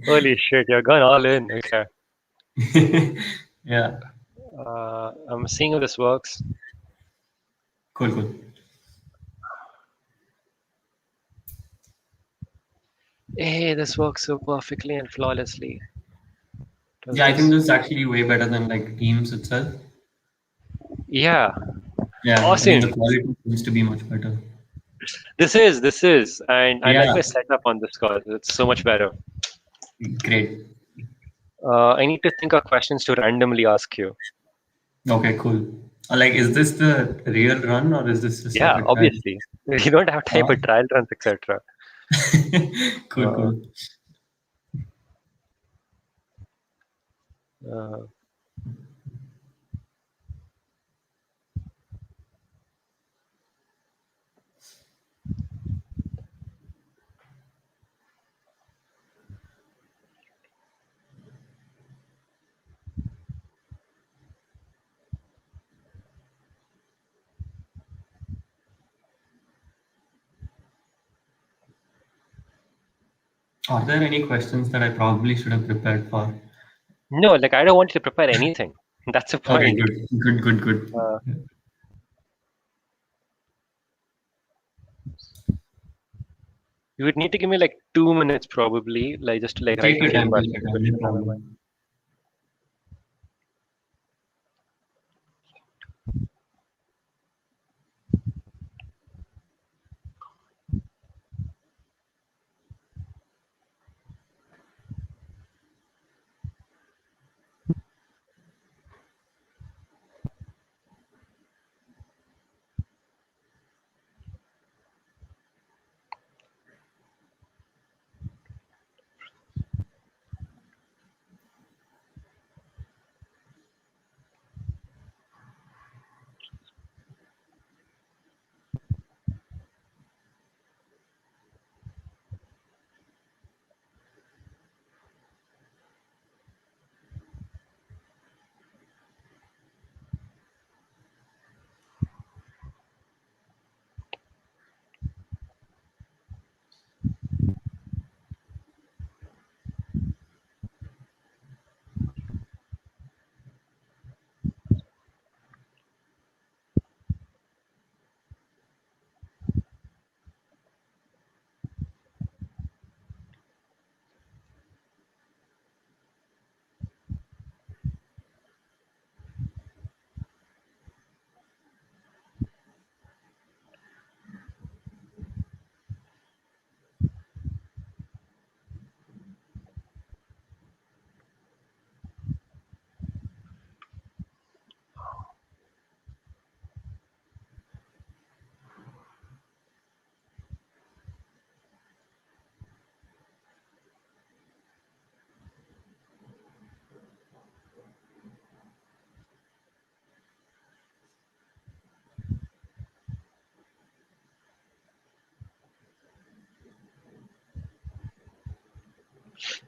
Holy shit, you're gone all in. Okay. Yeah. I'm seeing how this works. Cool. Hey, this works so perfectly and flawlessly. Does Yeah, I think this? this is actually way better than like Teams itself. Yeah. Yeah, I mean the Awesome. quality seems to be much better. This is. And I like Yeah, my setup on this call. It's so much better. great. I need to think of questions to randomly ask you. Okay, cool. Like, is this the real run or is this just like Yeah, a trial? obviously. You don't have time for Ah. trial runs, etc. Uh, Cool. uh, Are there any questions that I probably should have prepared for? no, like I don't want you to prepare anything. That's the Okay, point. good. Uh, you would need to give me like 2 minutes probably, like just to like write Take a your few time, questions which no are on my mind. problem.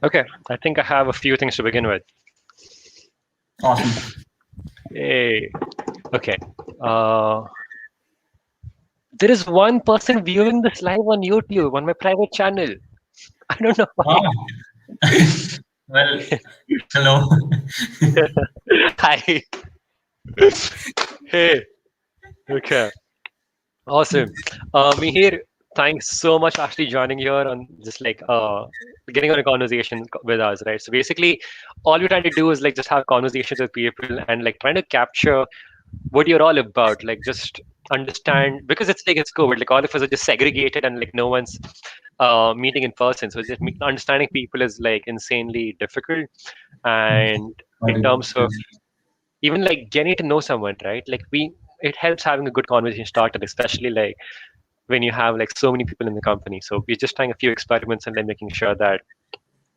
Okay, I think I have a few things to begin with. Awesome. Hey, okay. Uh, there is one person viewing this live on YouTube on my private channel. I don't know why. Ah, well, hello. Hi. Hey. Okay. Awesome. Mihir, thanks so much for actually joining here on just like getting on a conversation with us, right? So basically, all we're trying to do is like just have conversations with people and like trying to capture what you're all about, like just understand because it's COVID, like all of us are just segregated and like no one's meeting in person. So just understanding people is like insanely difficult. And Got in it. terms of even like getting to know someone, right? Like it helps having a good conversation started, especially like when you have like so many people in the company. So we're just trying a few experiments and then making sure that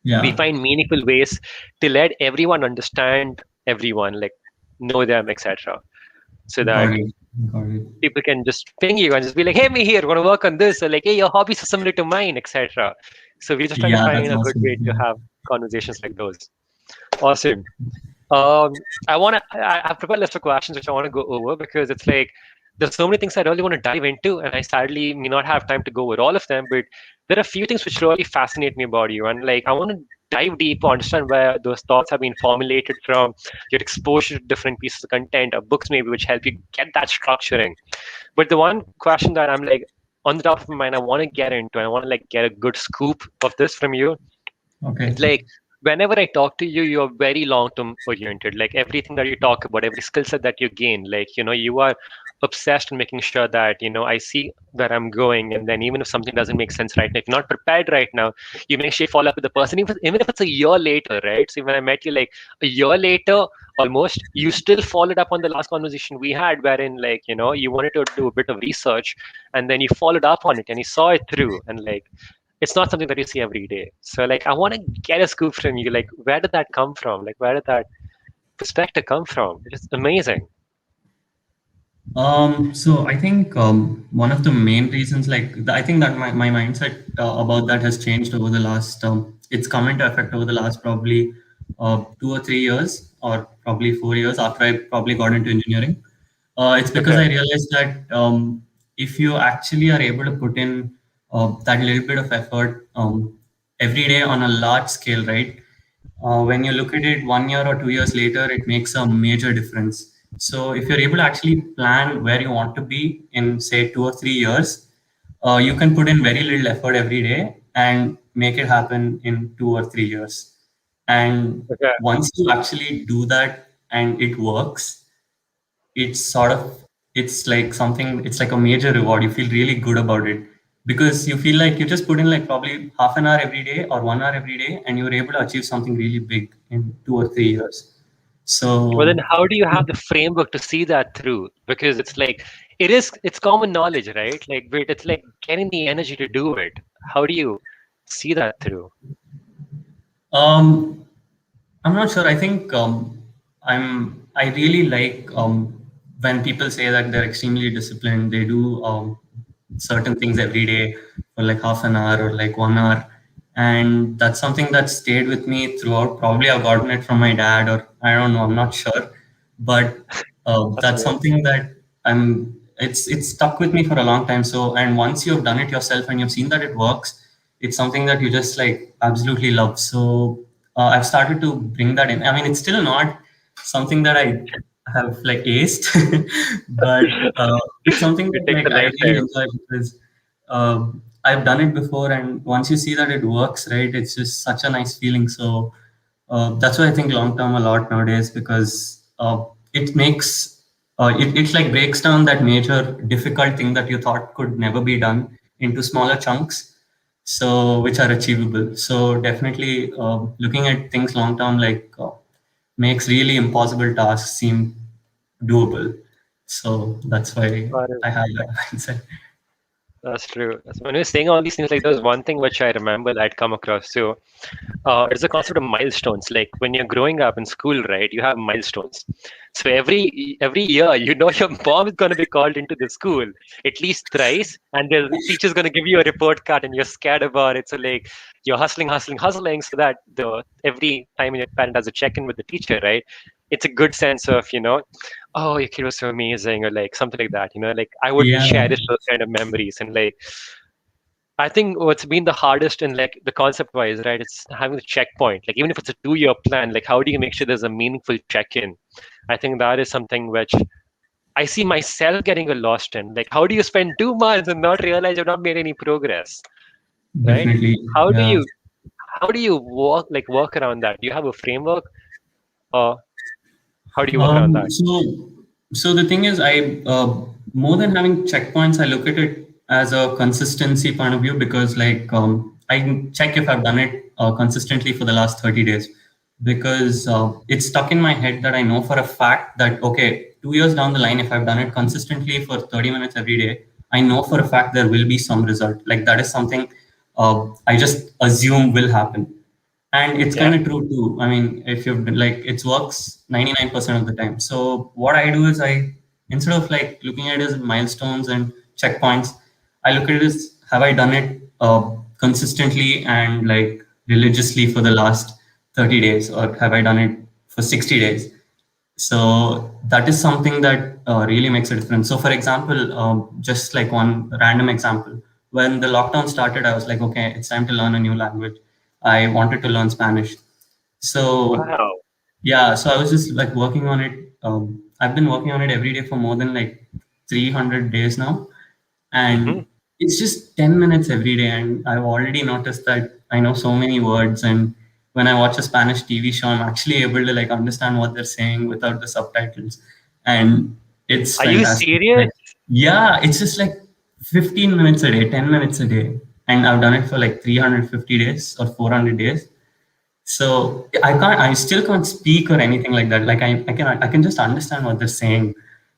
we Yeah, find meaningful ways to let everyone understand everyone, like know them, etc. So that got it. Got it. people can just ping you and just be like, "Hey, me here, want to work on this," or like, "Hey, your hobbies are similar to mine," etc. So we're just trying to Yeah, find that's a good awesome. way to Yeah. have conversations like those. Awesome. I've prepared a list of questions which I want to go over because it's like there's so many things I really want to dive into, and I sadly may not have time to go over all of them. But there are a few things which really fascinate me about you, and like I want to dive deep, understand where those thoughts have been formulated from, your exposure to different pieces of content or books maybe, which help you get that structuring. But the one question that I'm like on the top of my mind, I want to get into, and I want to like get a good scoop of this from you. Okay. It's like whenever I talk to you, you're very long term oriented. Like everything that you talk about, every skill set that you gain, like, you are obsessed in making sure that, I see where I'm going. And then even if something doesn't make sense right now, if you're not prepared right now, you make sure you follow up with the person, even if it's a year later, right? So when I met you like a year later, almost, you still followed up on the last conversation we had, wherein like, you wanted to do a bit of research and then you followed up on it and you saw it through. And like, it's not something that you see every day. So like I want to get a scoop from you. Like where did that come from? Like where did that perspective come from? It's amazing. So I think one of the main reasons, I think that my mindset about that has changed over the last, it's come into effect over the last probably 2 or 3 years, or probably 4 years after I probably got into engineering. It's because Okay. I realized that if you actually are able to put in that little bit of effort every day on a large scale, right? When you look at it 1 year or 2 years later, it makes a major difference. So if you're able to actually plan where you want to be in, say, 2 or 3 years, you can put in very little effort every day and make it happen in 2 or 3 years. And Okay. once you actually do that and it works, it's sort of it's like something it's like a major reward. You feel really good about it because you feel like you just put in like probably half an hour every day or 1 hour every day and you're able to achieve something really big in 2 or 3 years. Well, then So how do you have the framework to see that through? Because it's like it's common knowledge, right? Like, but it's like getting the energy to do it. How do you see that through? um I'm not sure. I think I really like when people say that they're extremely disciplined. They do certain things every day for like half an hour or like 1 hour, and that's something that stayed with me throughout. Probably I've gotten it from my dad, or I don't know. I'm not sure, but That's that's amazing. something that it's stuck with me for a long time. So, and once you've done it yourself and you've seen that it works, it's something that you just like absolutely love. So I've started to bring that in. I mean, it's still not something that I have like aced, but it's something It that takes like a I really lifetime. enjoy because I've done it before, and once you see that it works, right, it's just such a nice feeling. So that's why I think long term a lot nowadays because it makes it like breaks down that major difficult thing that you thought could never be done into smaller chunks, so which are achievable. So definitely looking at things long term makes really impossible tasks seem doable. So that's why Got it. I have that mindset. That's true. So when you're saying all these things, like there was one thing which I remember that I'd come across too. It's the concept of milestones. Like when you're growing up in school, right? You have milestones. So every year, your mom is going to be called into the school at least thrice, and the teacher's going to give you a report card, and you're scared about it. So like you're hustling, hustling, hustling, so that the every time your parent has a check-in with the teacher, right? It's a good sense of oh, your kid was so amazing, or like something like that. Like I would Yeah, cherish those kind of memories, and like I think what's been the hardest in like the concept wise, right? It's having the checkpoint. Like even if it's a 2 year plan, like how do you make sure there's a meaningful check-in? I think that is something which I see myself getting lost in. Like how do you spend 2 months and not realize you've not made any progress, right? definitely. How do Yeah. you how do you work around that? Do you have a framework, or how do you work around that? So the thing is, I more than having checkpoints, I look at it as a consistency point of view because, I can check if I've done it consistently for the last 30 days because it's stuck in my head that I know for a fact that okay, 2 years down the line, if I've done it consistently for 30 minutes every day, I know for a fact there will be some result. Like that is something I just assume will happen, and it's Yeah, kind of true too. I mean, if you've been like it works 99% of the time. So what I do is I instead of like looking at it as milestones and checkpoints, I look at it as have I done it consistently and like religiously for the last 30 days, or have I done it for 60 days? So that is something that really makes a difference. So for example, just like one random example, when the lockdown started, I was like, okay, it's time to learn a new language. I wanted to learn Spanish. So Wow. yeah, so I was just like working on it. I've been working on it every day for more than like 300 days now, Hmm. and it's just 10 minutes every day. And I've already noticed that I know so many words. And when I watch a Spanish TV show, I'm actually able to like understand what they're saying without the subtitles, and it's Are you fantastic. serious? Like, yeah, it's just like 15 minutes a day, 10 minutes a day, and I've done it for like 350 days or 400 days. So I still can't speak or anything like that. Like I can just understand what they're saying.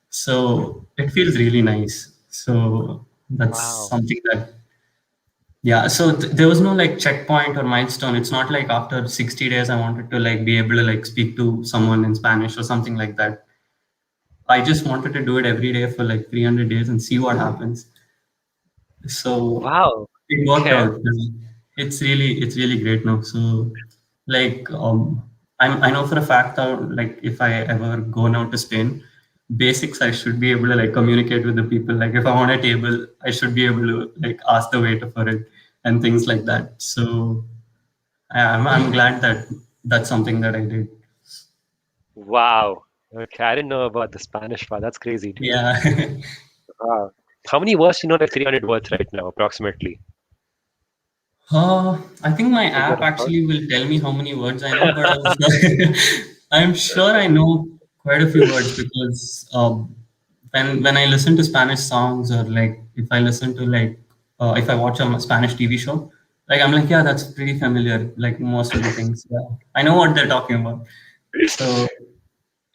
So it feels really nice. So that's Wow. something that, yeah. So there was no like checkpoint or milestone. It's not like after 60 days I wanted to like be able to like speak to someone in Spanish or something like that. I just wanted to do it every day for like 300 days and see what happens. So Wow. it worked Okay. out. It's really great now. So like I know for a fact that like if I ever go now to Spain, basics I should be able to like communicate with the people. Like if I want a table, I should be able to like ask the waiter for it and things like that. So I'm glad that that's something that I did. Wow. Okay. I didn't know about the Spanish part. That's crazy, dude. Yeah. Wow. How many words do you know? Like 300 words right now, approximately. I think my Is that app about? actually will tell me how many words I know, but I'm sure I know quite a few words because when I listen to Spanish songs or like if I listen to like if I watch a Spanish TV show, like I'm like, yeah, that's pretty familiar. Like most of the things, yeah, I know what they're talking about. So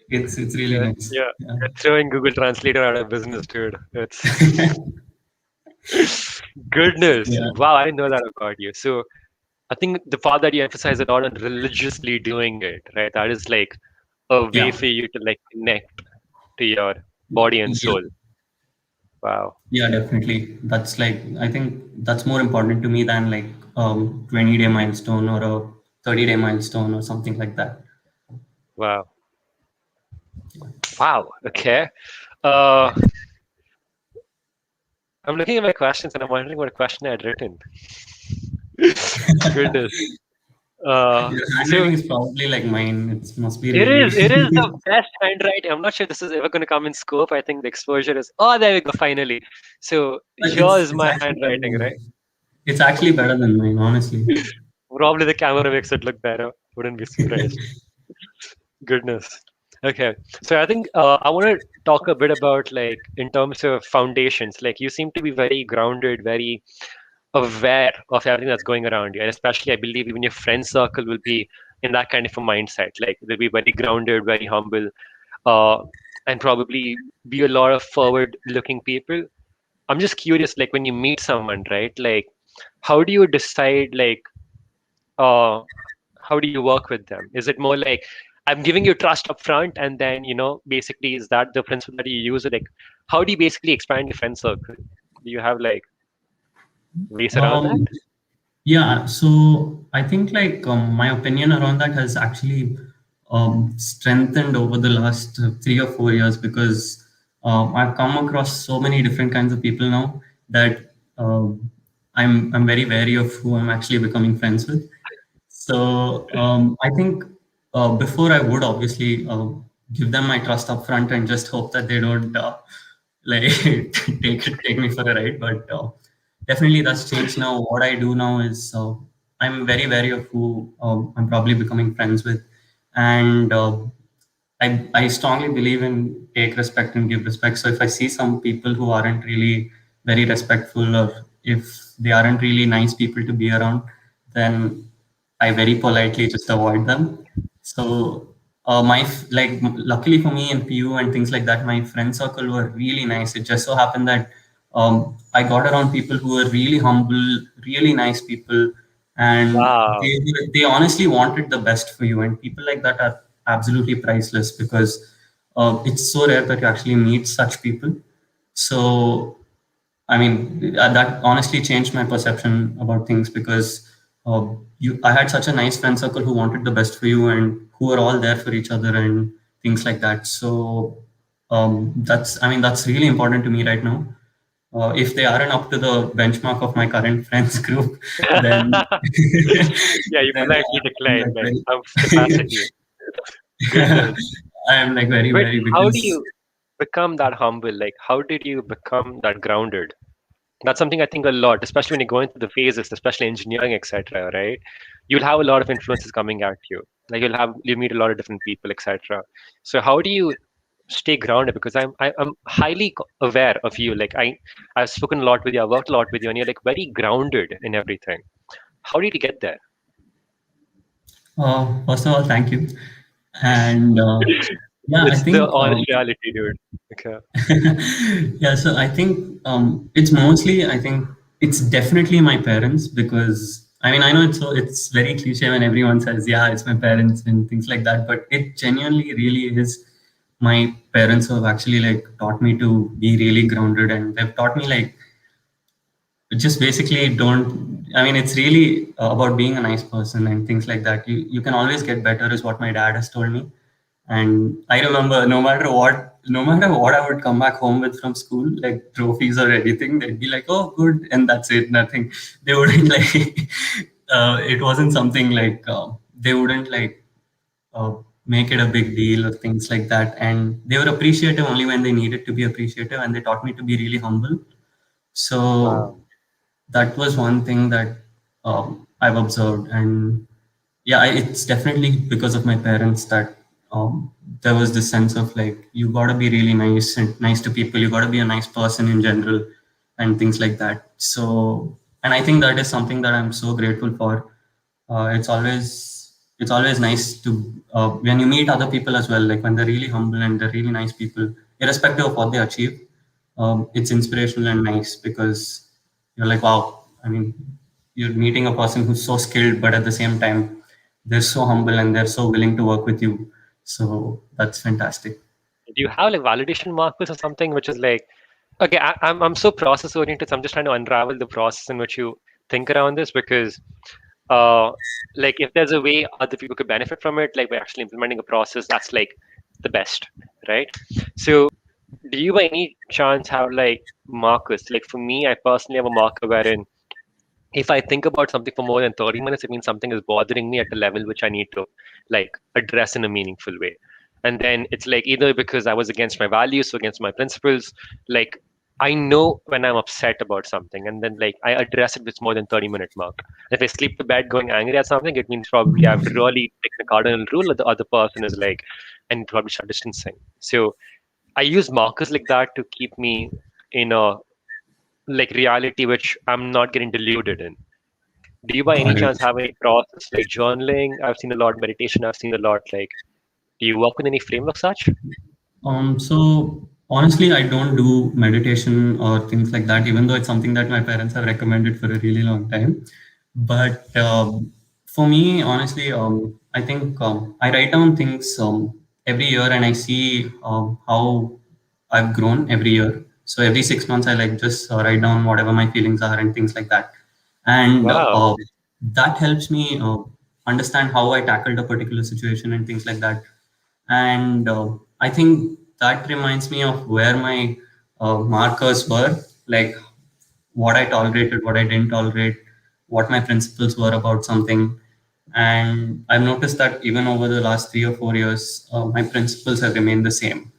it's really Yeah, nice. yeah. Yeah. It's throwing Google Translator out of business, dude. It's goodness. Yeah. Wow, I didn't know that about you. So I think the part that you emphasize a lot on religiously doing it, right? That is like a way Yeah. for you to like connect to your body and Yeah. soul. Wow. Yeah, definitely. That's like I think that's more important to me than like 20-day milestone or a 30-day milestone or something like that. Wow. Wow. Okay. Uh, I'm looking at my questions and I'm wondering what question I had written. Goodness. Your So handwriting is probably like mine. It must be it really. is. It is the best handwriting. I'm not sure this is ever going to come in scope. I think the exposure is. Oh, there we go. Finally. So here is It's my actually better handwriting, right? than it's actually better than mine, honestly. Probably the camera makes it look better. Wouldn't be surprised. Goodness. Okay. So I think I want to talk a bit about like in terms of foundations. Like you seem to be very grounded, very aware of everything that's going around you, and especially I believe even your friend circle will be in that kind of a mindset. Like they'll be very grounded, very humble, uh, and probably be a lot of forward-looking people. I'm just curious, like when you meet someone, right? Like, how do you decide, like, uh, how do you work with them? Is it more like I'm giving you trust up front, and then basically, is that the principle that you use? Or like, how do you basically expand your friend circle? Do you have like ways around that? Um, Yeah, so I think like my opinion around that has actually strengthened over the last 3 or 4 years because I've come across so many different kinds of people now that I'm very wary of who I'm actually becoming friends with. So I think before I would obviously give them my trust up front and just hope that they don't like take me for a ride. But definitely that's changed now. What I do now is I'm very wary of who I'm probably becoming friends with, and I strongly believe in take respect and give respect. So if I see some people who aren't really very respectful or if they aren't really nice people to be around, then I very politely just avoid them. So luckily for me and PU and things like that, my friend circle were really nice. It just so happened that I got around people who were really humble, really nice people, and Wow. they honestly wanted the best for you. And people like that are absolutely priceless because it's so rare that you actually meet such people. So I mean, that honestly changed my perception about things because I had such a nice friend circle who wanted the best for you and who were all there for each other. And things like that. So that's, I mean, that's really important to me right now. If they aren't up to the benchmark of my current friends group, then Yeah, you then politely I'm decline like like very, some capacity. Goodness. I am like very, But very, how do because you become that humble? Like, how did you become that grounded? That's something I think a lot, especially when you're going through the phases, especially engineering, etc. Right? You'll have a lot of influences coming at you. Like you'll meet a lot of different people, etc. So how do you stay grounded? Because I'm highly aware of you. Like I've spoken a lot with you, I've worked a lot with you, and you're like very grounded in everything. How did you get there? first of all, thank you. And yeah, I It's the think honest reality, dude. Okay. yeah, so I think it's mostly, I think it's definitely my parents, because I mean, I know it's very cliche when everyone says, yeah, it's my parents and things like that, but it genuinely really is my parents who have actually like taught me to be really grounded, and they've taught me like just basically don't, I mean, it's really about being a nice person and things like that. You can always get better is what my dad has told me. And I remember no matter what I would come back home with from school, like trophies or anything, they'd be like, oh good, and that's it, nothing. They wouldn't like it wasn't something like they wouldn't like uh, make it a big deal or things like that. And they were appreciative only when they needed to be appreciative, and they taught me to be really humble. So Wow. that was one thing that I've observed. And yeah, it's definitely because of my parents that there was this sense of like, you got to be really nice and nice to people. You got to be a nice person in general and things like that. So, and I think that is something that I'm so grateful for. It's always nice to when you meet other people as well, like when they're really humble and they're really nice people, irrespective of what they achieve. It's inspirational and nice, because you're like, wow. I mean, you're meeting a person who's so skilled, but at the same time, they're so humble and they're so willing to work with you. So that's fantastic. Do you have like validation markers or something which is like, okay, I'm so process oriented, so I'm just trying to unravel the process in which you think around this because uh like if there's a way other people could benefit from it, like by actually implementing a process, that's like the best, right? So do you by any chance have like markers? Like for me, I personally have a marker wherein if I think about something for more than 30 minutes, it means something is bothering me at a level which I need to like address in a meaningful way. And then it's like either because I was against my values or against my principles, like I know when I'm upset about something and then like I address it with more than 30-minute mark. If I sleep to bed going angry at something, it means probably I've really taken a cardinal rule or the other person is like, and probably start distancing. So I use markers like that to keep me in a like reality which I'm not getting deluded in. Do you by any Got it. chance have any process like journaling? I've seen a lot meditation. I've seen a lot like. Do you work with any framework such? So honestly, I don't do meditation or things like that, even though it's something that my parents have recommended for a really long time. But for me, honestly, I think I write down things every year, and I see how I've grown every year. So every 6 months, I like just write down whatever my feelings are and things like that, and Wow. that helps me understand how I tackled a particular situation and things like that. And I think that reminds me of where my markers were, like what I tolerated, what I didn't tolerate, what my principles were about something. And I've noticed that even over the last 3 or 4 years, my principles have remained the same.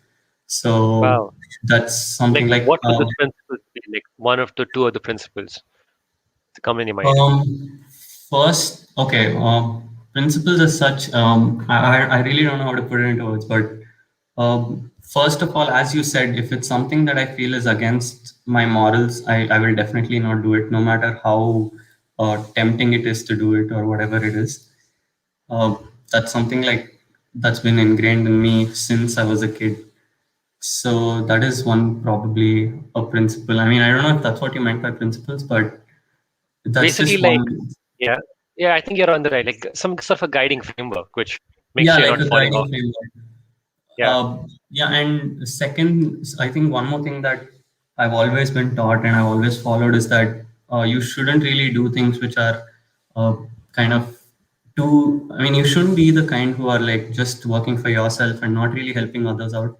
So Wow. that's Like something like what would those principles be? Like one of the two of the principles to come in your mind. first, okay, principles as such, I really don't know how to put it into words, but first of all, as you said, if it's something that I feel is against my morals, I will definitely not do it, no matter how tempting it is to do it or whatever it is. Uh, that's something like that's been ingrained in me since I was a kid. So that is one, probably a principle. I mean, I don't know if that's what you meant by principles, but that's Basically, just like one. yeah, yeah. I think you're on the right. Like some sort of a guiding framework, which makes Yeah, sure you're like not a falling guiding off. framework. Yeah. Yeah, and second, I think one more thing that I've always been taught and I've always followed is that you shouldn't really do things which are uh, kind of I mean, you shouldn't be the kind who are like just working for yourself and not really helping others out.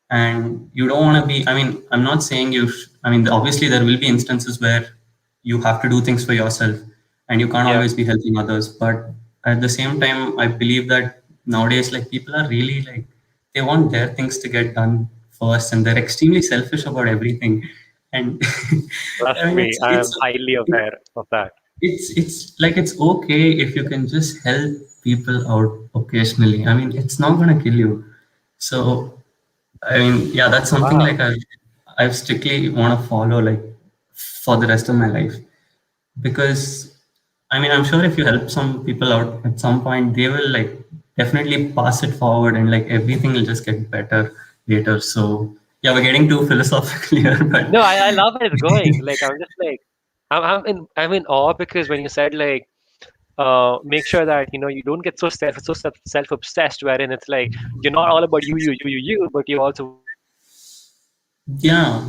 And you don't want to be, I mean, I'm not saying I mean, obviously there will be instances where you have to do things for yourself and you can't Yeah. always be helping others. But at the same time, I believe that nowadays, like, people are really like, they want their things to get done first, and they're extremely selfish about everything. And Trust I mean, me, I am highly aware of that. it's like, it's okay if you can just help people out occasionally. I mean, it's not gonna kill you. So I mean, yeah, that's something Wow. like I've strictly want to follow, like, for the rest of my life. Because I mean, I'm sure if you help some people out at some point, they will like definitely pass it forward, and like everything will just get better later. So yeah, we're getting too philosophical here, but No, I love where it's going. Like I'm just like I'm in awe because when you said like make sure that you don't get self obsessed wherein it's like you're not all about you, but you also want to help others out. yeah,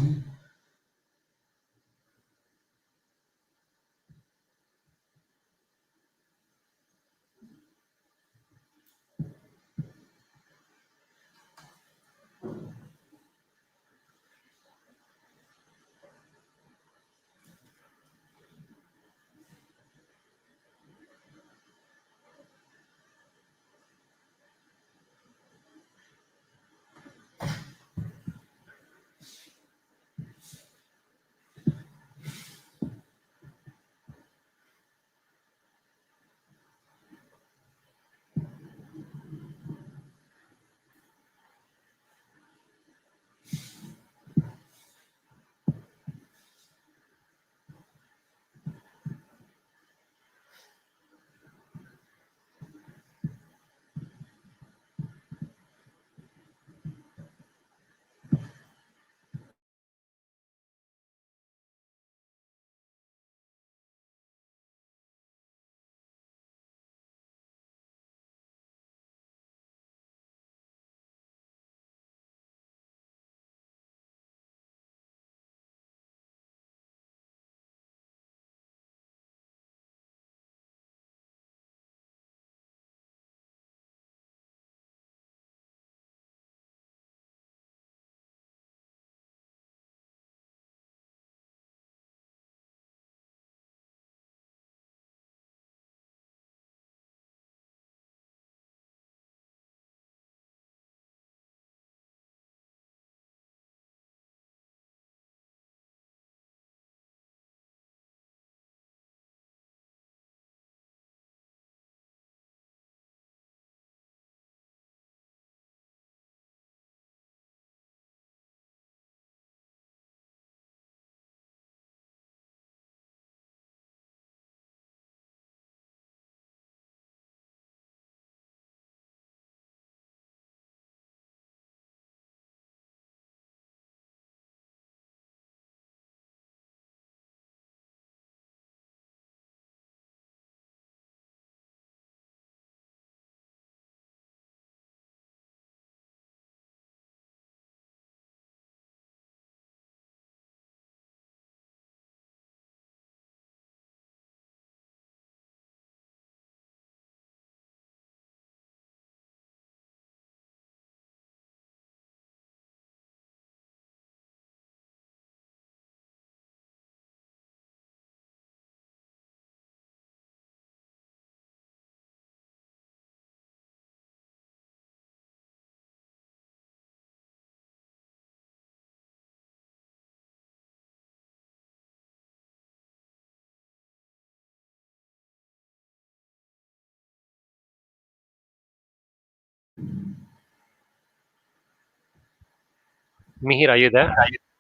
Mihir, are you there?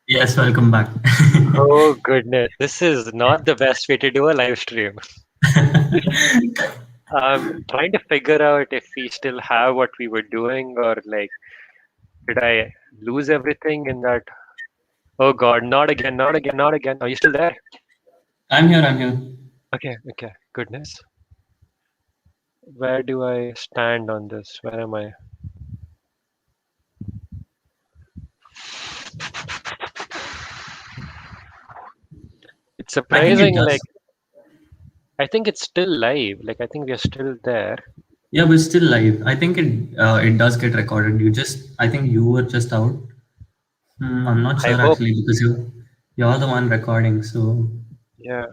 yes, welcome back. Oh goodness, this is not the best way to do a live stream. I'm trying to figure out if we still have what we were doing or like did I lose everything in that? Oh God, not again, not again, not again. Are you still there? I'm here. I'm here. Okay, okay. Goodness. Where do I stand on this? Where am I? It's I think it surprising, like, does. I think it's still live. Like I think we are still there. Yeah, but still live. I think it does get recorded. I think you were just out. I'm not I sure hope. actually because you're the one recording. So Yeah.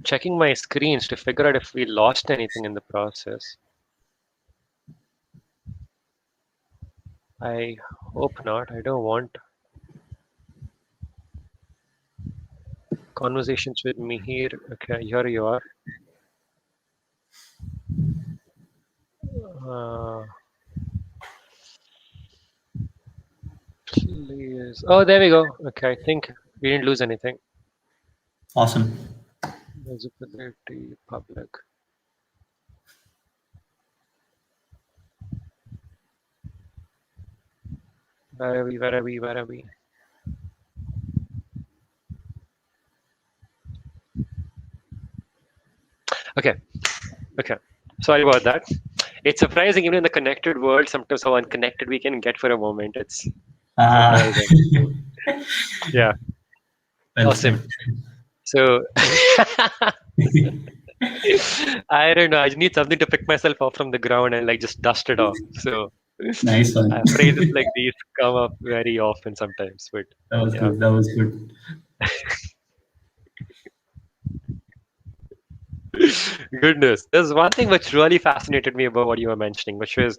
Checking my screens to figure out if we lost anything in the process. I hope not. I don't want conversations with me here. Okay, here you are. Uh, please. Oh, there we go. Okay, I think we didn't lose anything. awesome. Visibility, public. Where are we? Where are we? Where are we? Okay, okay. Sorry about that. It's surprising, even in the connected world, sometimes how unconnected we can get for a moment. It's Ah, surprising. Yeah, well awesome. said. So I don't know. I just need something to pick myself up from the ground and like just dust it off. So Nice one. phrases like these come up very often sometimes. But That was yeah. good. That was good. Goodness, there's one thing which really fascinated me about what you were mentioning, which was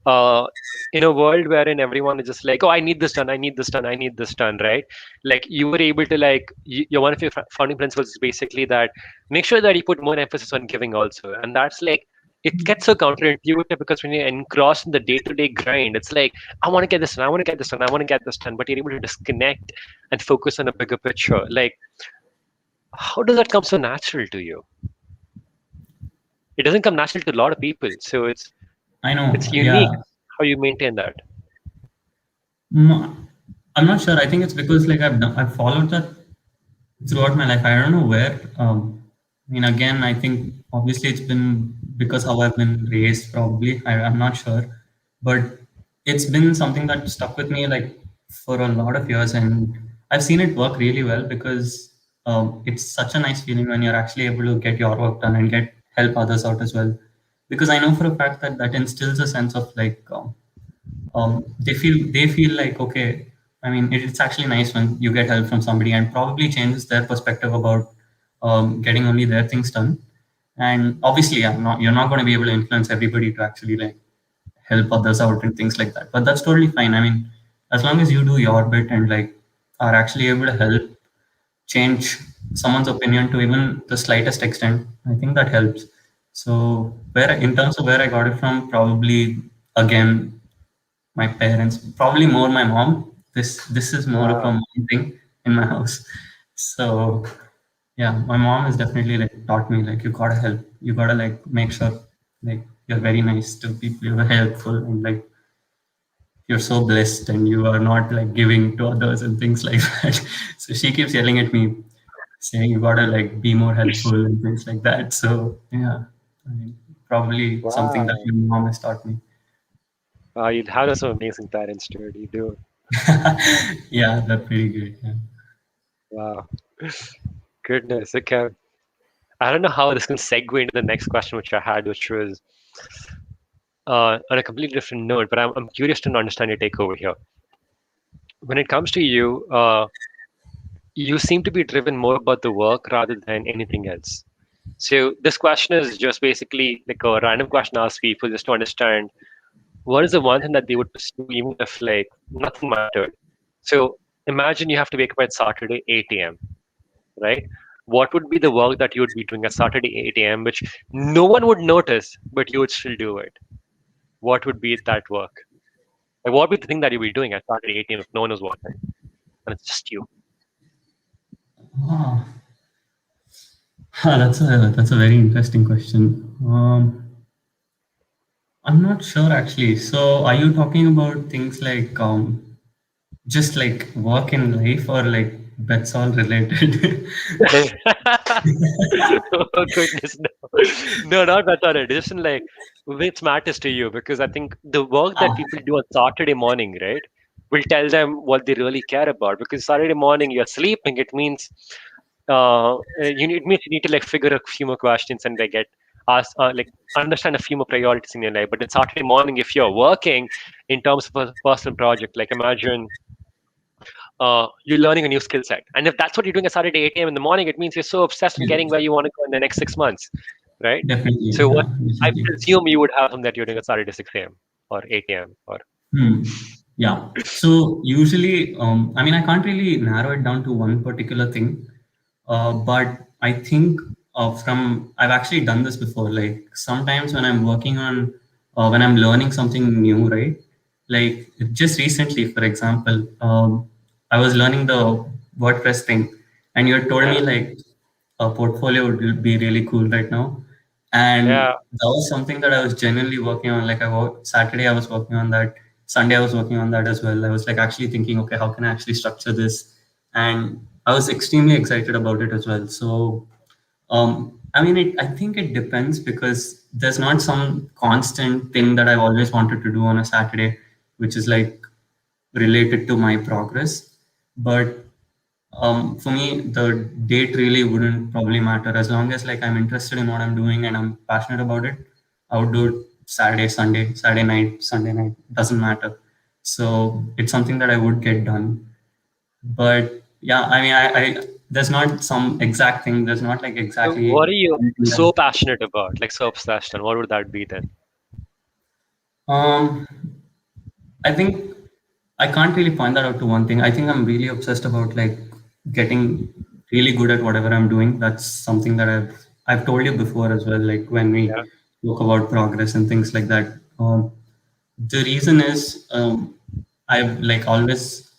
uh, in a world wherein everyone is just like, oh, I need this done, I need this done, I need this done, right? Like you were able to like, your one of your founding principles is basically that make sure that you put more emphasis on giving also, and that's like. It gets so counterintuitive because when you're engrossed in the day-to-day grind, it's like I want to get this done, I want to get this done, I want to get this done, but you're able to disconnect and focus on a bigger picture. Like, how does that come so natural to you? It doesn't come natural to a lot of people, so I know. it's Yeah. unique how you maintain that. Mm, I'm not sure. I think it's because like I've followed that throughout my life. I don't know where. I mean, again, I think obviously it's been because how I've been raised. Probably, I'm not sure, but it's been something that stuck with me like for a lot of years, and I've seen it work really well because it's such a nice feeling when you're actually able to get your work done and get help others out as well. Because I know for a fact that that instills a sense of like they feel like okay. I mean, it's actually nice when you get help from somebody and probably changes their perspective about getting only their things done. And obviously, you're not going to be able to influence everybody to actually like help others out and things like that. But that's totally fine. I mean, as long as you do your bit and like are actually able to help change someone's opinion to even the slightest extent, I think that helps. So where in terms of where I got it from, probably again my parents, probably more my mom. This is more of a Wow. mom thing in my house. So yeah, my mom has definitely like taught me like you gotta help, you gotta like make sure like you're very nice to people, you're helpful, and like you're so blessed and you are not like giving to others and things like that. So she keeps yelling at me saying you gotta like be more helpful and things like that. So yeah, I mean, probably something that Wow. your mom has taught me. Wow, you have some amazing parents, dude. You do. Yeah, that's pretty good. Yeah. Wow. Goodness. Okay. I don't know how this can segue into the next question which I had, which was on a completely different note, but I'm curious to understand your take over here. When it comes to you, you seem to be driven more about the work rather than anything else. So this question is just basically like a random question asked people just to understand what is the one thing that they would pursue even if like nothing mattered. So imagine you have to wake up at Saturday 8 a.m., right? What would be the work that you would be doing at Saturday 8 a.m., which no one would notice, but you would still do it? What would be that work? Like, what would be the thing that you'd be doing at Saturday 8 a.m. if no one was watching and it's just you? Ah, that's a very interesting question. I'm not sure actually. So, are you talking about things like just like work in life or like that's all related? Oh goodness, no, no, not that sort of edition. Like, which matters to you? Because I think the work that Ah, people do on Saturday morning, right, will tell them what they really care about. Because Saturday morning you're sleeping, it means it means you need to like figure a few more questions and like get ask like understand a few more priorities in your life. But on Saturday morning, if you're working in terms of a personal project, like imagine you're learning a new skill set, and if that's what you're doing at Saturday 8 a.m. in the morning, it means you're so obsessed in Yeah, getting where you want to go in the next 6 months, right? definitely. So what Yeah, I definitely. presume you would have them that you're doing at Saturday 6 a.m. or 8 a.m. or Hmm. Yeah. So usually, I mean, I can't really narrow it down to one particular thing, but I think I've actually done this before. Like sometimes when I'm working on, when I'm learning something new, right? Like just recently, for example, I was learning the WordPress thing, and you had told yeah, me like a portfolio would be really cool right now. And yeah. that was something that I was genuinely working on. Like Saturday, I was working on that. Sunday, I was working on that as well. I was like actually thinking, okay, how can I actually structure this? And I was extremely excited about it as well. So, I mean, I think it depends because there's not some constant thing that I've always wanted to do on a Saturday, which is like related to my progress. But for me, the date really wouldn't probably matter as long as like I'm interested in what I'm doing and I'm passionate about it. I would do it Saturday, Sunday, Saturday night, Sunday night, doesn't matter. So it's something that I would get done. But yeah, I mean, I there's not some exact thing. There's not like So exactly what are you anything so that. passionate about, like so obsessed, and what would that be then? Um, I think I can't really point that out to one thing. I think I'm really obsessed about like getting really good at whatever I'm doing. That's something that I've told you before as well. Like when we Yeah. spoke about progress and things like that. The reason is I've like always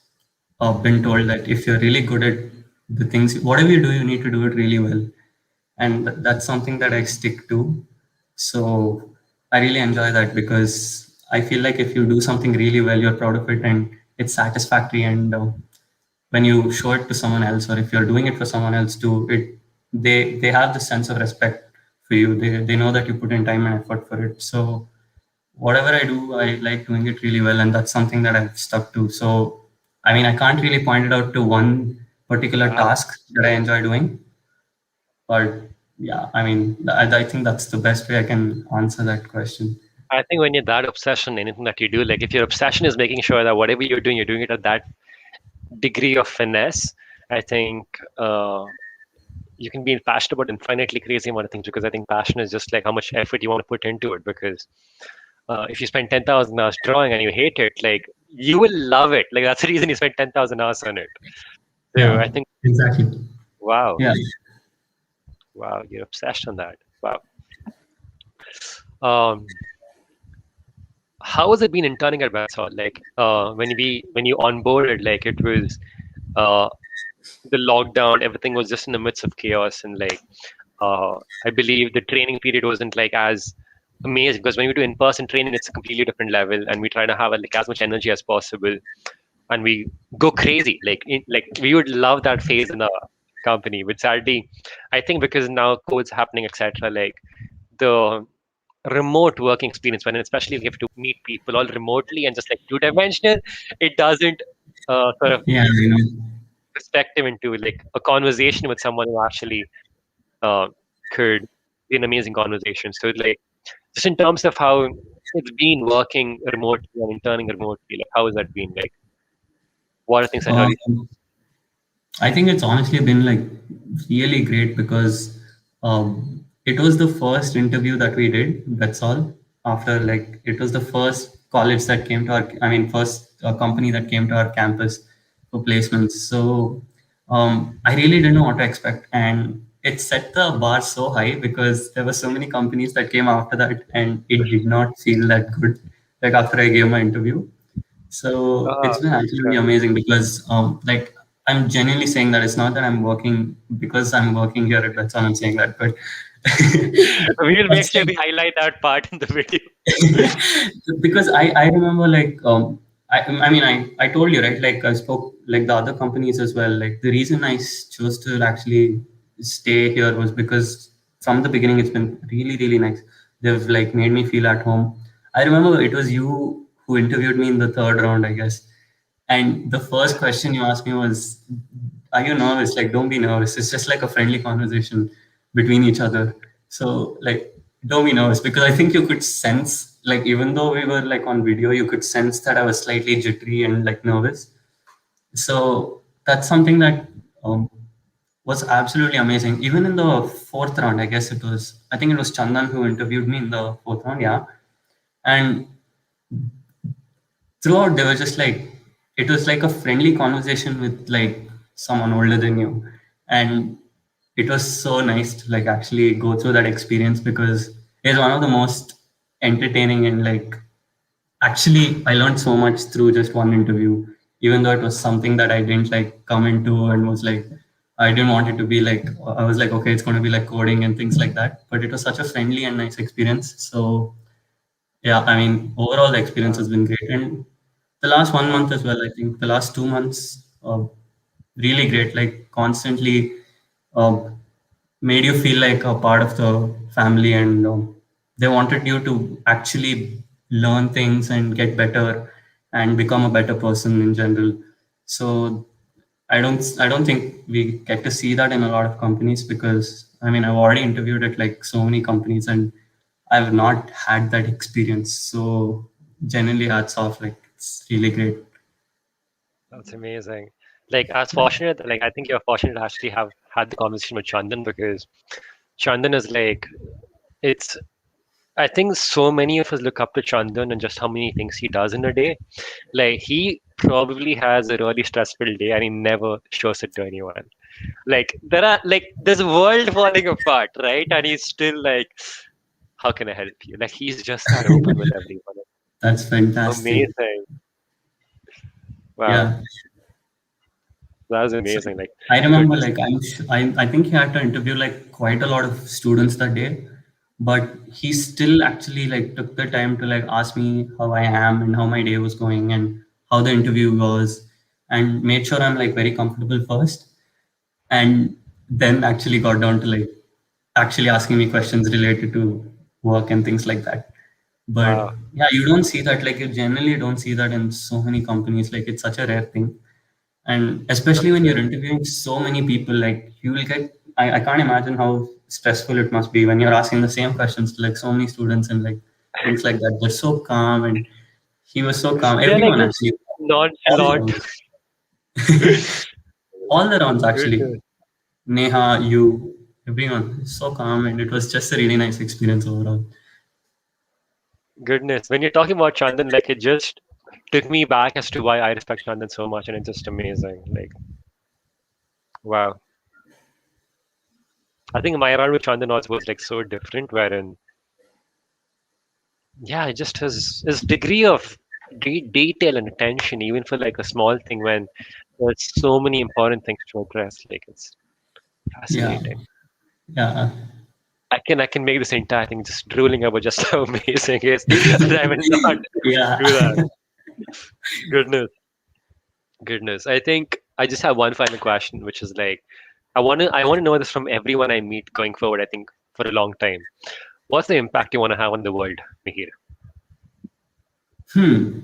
been told that if you're really good at the things, whatever you do, you need to do it really well, and that's something that I stick to. So I really enjoy that because I feel like if you do something really well, you're proud of it and it's satisfactory. And when you show it to someone else, or if you're doing it for someone else too, they have the sense of respect for you. They know that you put in time and effort for it. So whatever I do, I like doing it really well, and that's something that I've stuck to. So I mean, I can't really point it out to one particular Wow. task that I enjoy doing, but yeah, I mean, I think that's the best way I can answer that question. I think when you're that obsession, anything that you do, like if your obsession is making sure that whatever you're doing it at that degree of finesse, I think you can be passionate about infinitely crazy amount of things because I think passion is just like how much effort you want to put into it. Because if you spend 10,000 hours drawing and you hate it, like you will love it. Like that's the reason you spent 10,000 hours on it. So I Yeah, think, exactly. wow, Yeah. wow, you're obsessed on that. Wow. Um, how has it been interning at BETSOL? Like when you onboarded, like it was uh, the lockdown, everything was just in the midst of chaos, and like I believe the training period wasn't like as amazing because when we do in-person training, it's a completely different level, and we try to have like as much energy as possible, and we go crazy. Like we would love that phase in the company, but sadly, I think because now COVID's happening, etc. Like the remote working experience, when especially if you have to meet people all remotely and just like two-dimensional, it doesn't sort of Yeah, you know. perspective into like a conversation with someone who actually uh, could be an amazing conversation. So like just in terms of how it's been working remotely and interning remotely, like how has that been? Like what are things that really Um, I think it's honestly been like really great because it was the first interview that we did. That's all. After like it was the first college that came to our, I mean, first company that came to our campus for placements. So I really didn't know what to expect, and it set the bar so high because there were so many companies that came after that, and it did not feel that good. Like after I gave my interview, so ah it's been absolutely okay. amazing because like I'm genuinely saying that it's not that I'm working because I'm working here at Betson. I'm saying that, but We will make that's sure like we highlight that part in the video. because I remember like I mean I told you right, like I spoke like the other companies as well, like the reason chose to actually stay here was because from the beginning it's been really nice. They've like made me feel at home. I remember it was you who interviewed me in the third round, I guess, and the first question you asked me was are you nervous? Like, don't be nervous. It's just like a friendly conversation between each other. So, like, don't be nervous because I think you could sense, like, even though we were like on video, you could sense that I was slightly jittery and like nervous. So that's something that um, was absolutely amazing. Even in the fourth round, I guess it was, I think it was Chandan who interviewed me in the fourth round, yeah. And throughout, they were just like, it was like a friendly conversation with like someone older than you. And it was so nice to like actually go through that experience because it's one of the most entertaining and like actually, I learned so much through just one interview, even though it was something that I didn't like come into and was like, I didn't want it to be like, I was like, okay, it's going to be like coding and things like that. But it was such a friendly and nice experience. So, yeah, I mean, overall, the experience has been great. And the last 1 month as well, I think the last 2 months, really great, like constantly uh, made you feel like a part of the family and they wanted you to actually learn things and get better and become a better person in general. So I don't think we get to see that in a lot of companies because I mean I've already interviewed at like so many companies and I've not had that experience. So genuinely hats off, like it's really great. That's amazing. Like, I was fortunate, like, I think you're fortunate to actually have had the conversation with Chandan because Chandan is like, it's, I think so many of us look up to Chandan and just how many things he does in a day. Like, he probably has a really stressful day and he never shows it to anyone. Like, there's a world falling apart, right? And he's still like, how can I help you? Like, he's just that open with everyone. That's fantastic. Amazing. Wow. Yeah. That was So amazing. Like, I remember, goodness. like I think he had to interview like quite a lot of students that day, but he still actually like took the time to like ask me how I am and how my day was going and how the interview was, and made sure I'm like very comfortable first, and then actually got down to like actually asking me questions related to work and things like that. But Wow. yeah, you don't see that, like you generally don't see that in so many companies. Like it's such a rare thing, and especially That's when you're it. interviewing so many people, like you will get I can't imagine how stressful it must be when you're asking the same questions to like so many students and like things like that. They're so calm, and he was so calm. They're like Everyone just actually, all the nonchalant. rounds, all the rounds actually. Goodness. Neha, you, everyone is so calm, and it was just a really nice experience overall. Goodness. When you're talking about Chandan, like it just took me back as to why I respect Chandan so much, and it's just amazing. Like, wow. I think my round with Chandan also was like so different, wherein, yeah, just his degree of detail and attention, even for like a small thing, when there's so many important things to address. Like, it's Yeah, fascinating. yeah. I can make this entire thing just drooling about just how amazing it is, and I will not Yeah. do that. Goodness, goodness. I think I just have one final question, which is like, I want to know this from everyone I meet going forward. I think for a long time. What's the impact you want to have on the world, Mihir? Hmm.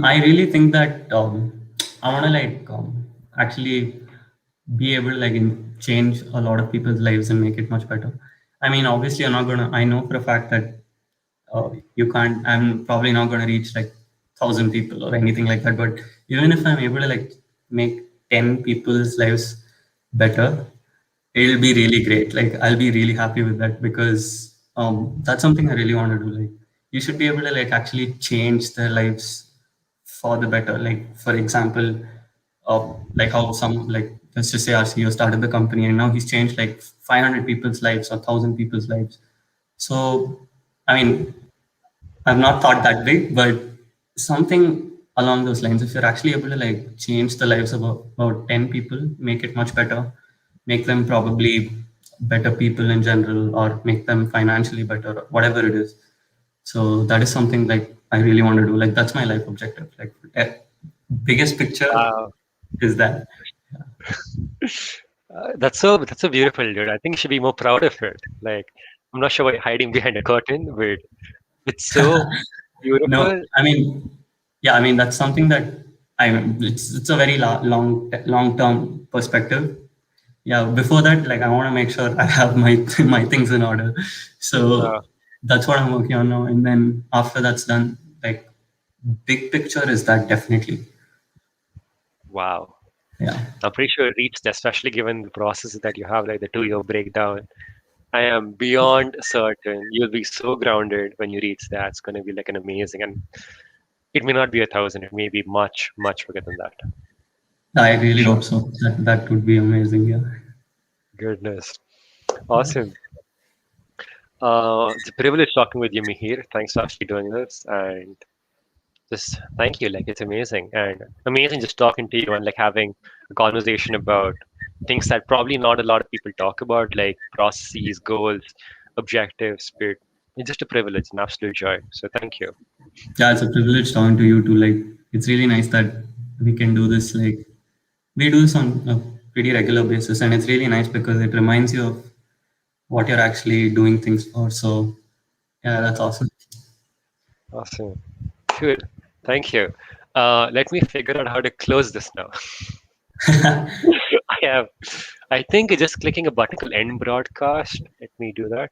I really think that I want to like actually be able to like change a lot of people's lives and make it much better. I mean, obviously, you're not gonna. I know for a fact that you can't. I'm probably not gonna reach like 1,000 people or anything like that. But even if I'm able to like make 10 people's lives better, it'll be really great. Like I'll be really happy with that because that's something I really want to do. Like you should be able to like actually change their lives for the better. Like for example, like how some like let's just say our CEO started the company and now he's changed like 500 people's lives or 1,000 people's lives. So I mean, I've not thought that big, but something along those lines. If you're actually able to like change the lives of about 10 people, make it much better, make them probably better people in general, or make them financially better, or whatever it is. So that is something like I really want to do. Like that's my life objective. Like biggest picture Wow, is that. that's so beautiful, dude. I think you should be more proud of it. Like, I'm not sure why you're hiding behind a curtain, but it's so No, beautiful. I mean, yeah, I mean that's something that It's a very long term perspective. Yeah, before that, like I want to make sure I have my my things in order. Uh, So that's what I'm working on now. And then after that's done, like big picture is that definitely. wow. Yeah. I'm pretty sure it reached, especially given the process that you have, like the 2 year breakdown. I am beyond certain you'll be so grounded when you reach that. It's going to be like an amazing, and it may not be 1,000, it may be much, much bigger than that. I really Sure. hope so. That would be amazing. Yeah. Goodness. Awesome. It's a privilege talking with you, Mihir. Thanks for actually doing this. And just thank you. Like, it's amazing. And amazing just talking to you and like having a conversation about things that probably not a lot of people talk about, like processes, goals, objectives. But it's just a privilege, an absolute joy. So thank you. Yeah, it's a privilege talking to you too. Like it's really nice that we can do this. Like we do this on a pretty regular basis, and it's really nice because it reminds you of what you're actually doing things for. So yeah, that's awesome. Awesome. Good. Thank you. Let me figure out how to close this now. I have, I think just clicking a button called end broadcast. Let me do that.